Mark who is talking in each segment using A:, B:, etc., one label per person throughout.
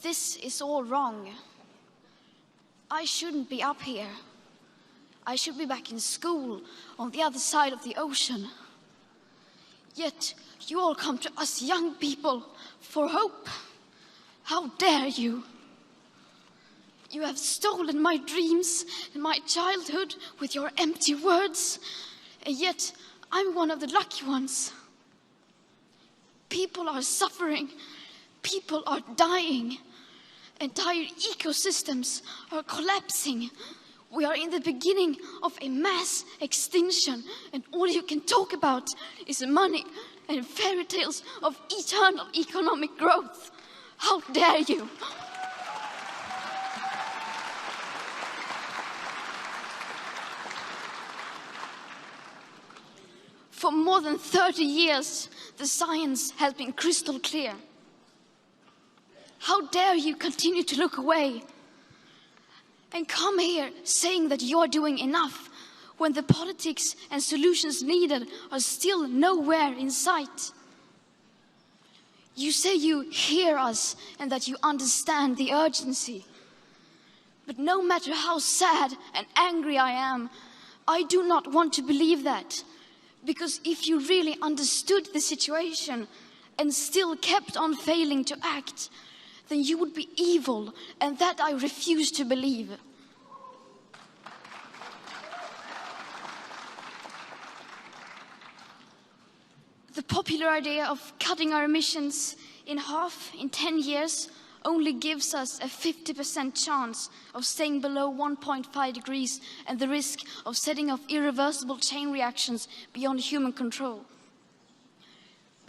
A: This is all wrong. I shouldn't be up here. I should be back in school on the other side of the ocean. Yet you all come to us young people for hope. How dare you? You have stolen my dreams and my childhood with your empty words, and yet I'm one of the lucky ones. People are suffering. People are dying. Entire ecosystems are collapsing. We are in the beginning of a mass extinction, and all you can talk about is money and fairy tales of eternal economic growth. How dare you? For more than 30 years, the science has been crystal clear. How dare you continue to look away and come here saying that you're doing enough when the politics and solutions needed are still nowhere in sight? You say you hear us and that you understand the urgency. But no matter how sad and angry I am, I do not want to believe that. Because if you really understood the situation and still kept on failing to act, then you would be evil, and that I refuse to believe. The popular idea of cutting our emissions in half in 10 years only gives us a 50% chance of staying below 1.5 degrees and the risk of setting off irreversible chain reactions beyond human control.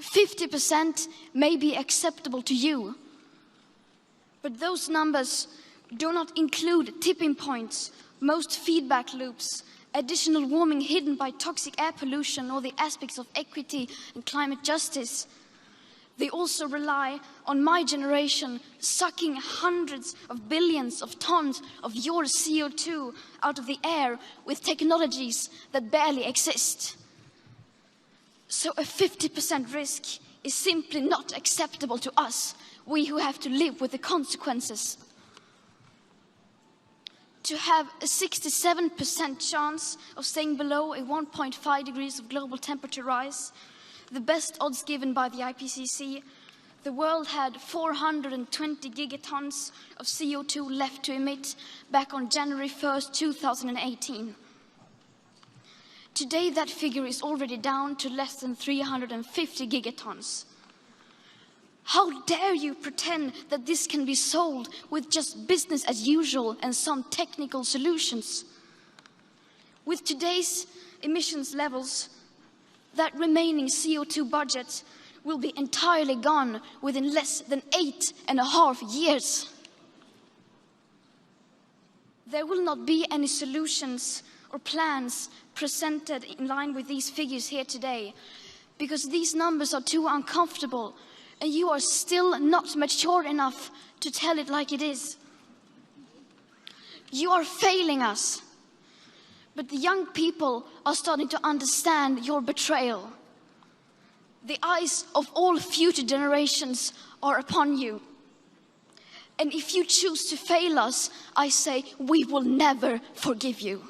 A: 50% may be acceptable to you, but those numbers do not include tipping points, most feedback loops, additional warming hidden by toxic air pollution, or the aspects of equity and climate justice. They also rely on my generation sucking hundreds of billions of tons of your CO2 out of the air with technologies that barely exist. So a 50% risk is simply not acceptable to us, we who have to live with the consequences. To have a 67% chance of staying below a 1.5 degrees of global temperature rise, the best odds given by the IPCC, the world had 420 gigatons of CO2 left to emit back on January 1st, 2018. Today, that figure is already down to less than 350 gigatons. How dare you pretend that this can be solved with just business as usual and some technical solutions? With today's emissions levels, that remaining CO2 budget will be entirely gone within less than 8.5 years. There will not be any solutions or plans presented in line with these figures here today, because these numbers are too uncomfortable and you are still not mature enough to tell it like it is. You are failing us. But the young people are starting to understand your betrayal. The eyes of all future generations are upon you. And if you choose to fail us, I say we will never forgive you.